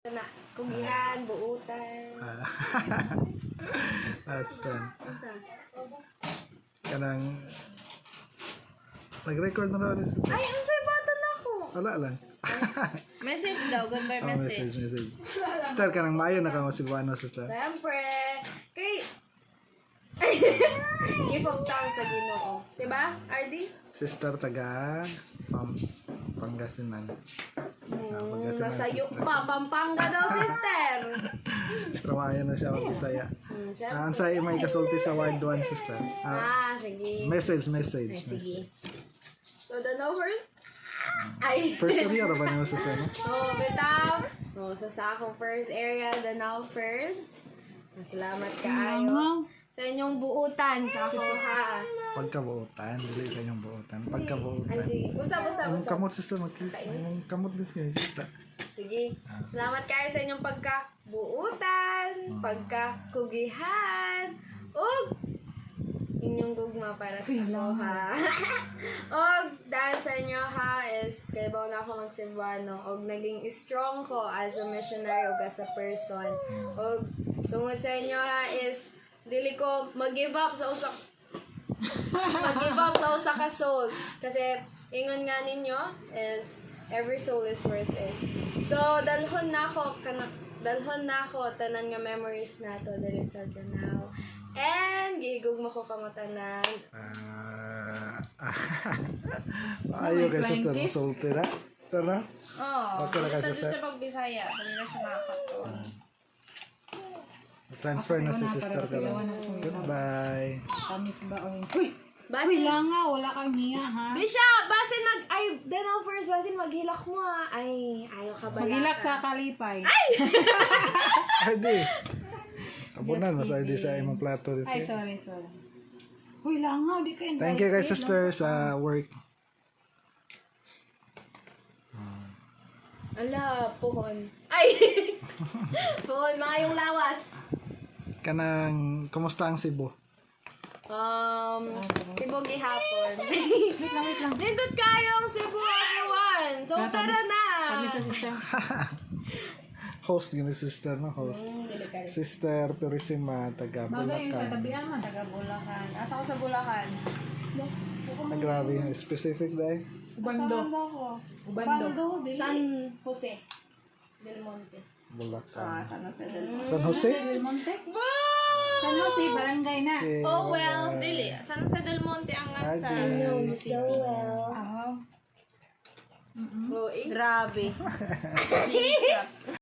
Na, kugihan, buutan. Aston. Unsa? Kanang nag-record na rin. Ay, unsay button ako? Wala lang. Message daw, goodbye Oh, message. message. Sister, kanang maayo na ka mo si Buano, sister. Siyempre, kay... Give of thanks sa Ginoo. Diba, RD? Sister, taga Pangasinan. Pangasinan, Nasa sister. pa, Pampanga daw, sister. Pero maayo na siya mag-Bisaya. Siyempre. Ang sa may kasulti sa ward 1, sister. Sige. Message. Ay, sige. So, the no first? Ay. First area ba niyo, sister? No? Bitaw. So, sa akong first area, the now first. Salamat kaayo. Sa inyong buutan sa ako, ha? Pagkabuutan. Dili sa inyong buutan. Ay, Pagkabuutan. sige. Basta. Ang kamot, sister. Ang kamot din siya. Sige. Salamat kayo sa inyong pagkabuutan, pagkakugihan, ug inyong gugma para sa ako, ha? Og dahil sa inyo, ha, is kaya ba na ako magsimbuano, og naging strong ko as a missionary og as a person. Og tungod sa inyo, ha, is dili ko mag-give up sa usa ka soul. Kasi ingon nga ninyo is every soul is worth it. So dalhon na ako tanan nga memories nato diri sa Danao. And gihigugma ko kamatanan. Maayo kay sister mo sulti na. Sister na? Oo. Okay na ka, Ito sister? siya pag-Bisaya. Dali na siya makakatuon. Transfer na si sister ka lang. Goodbye. Tamis ba o yun? Uy! Basin, Uy, langaw! Wala kang hiya, ha? Bishop, Danao first, basin maghilak mo, ha. Ay, ayaw ka ba? Maghilak sa kalipay. Adi. Tabunan mo sa ID sa imong plato. Ay, Dito. sorry. Uy, langaw! Di ka invite. Thank you kay sister sa work. Ala, puhon. Ay! Puhon, mga yung lawas. Kanang, kumusta ang Cebu? Cebu gihapon. Wait lang. Nindot kayo ang Cebu everyone. So, tara na. Tamis sa sister. Host gini sister, no? Host. Sister Purisima, taga Bagay yung Bulacan. katabihan man. Taga Bulacan. Asa ko sa Bulacan? Ah, grabe, specific dahil. Ubando. Ubando, dili. San Jose del Monte. Bulacan. San Jose del Monte. San Jose? Del Monte? San Jose, barangay na. Okay, Oh, well, bye-bye. dili. San Jose del Monte ang Adi. sa... So well. Ah. Roy. Grabe. Hindi siya.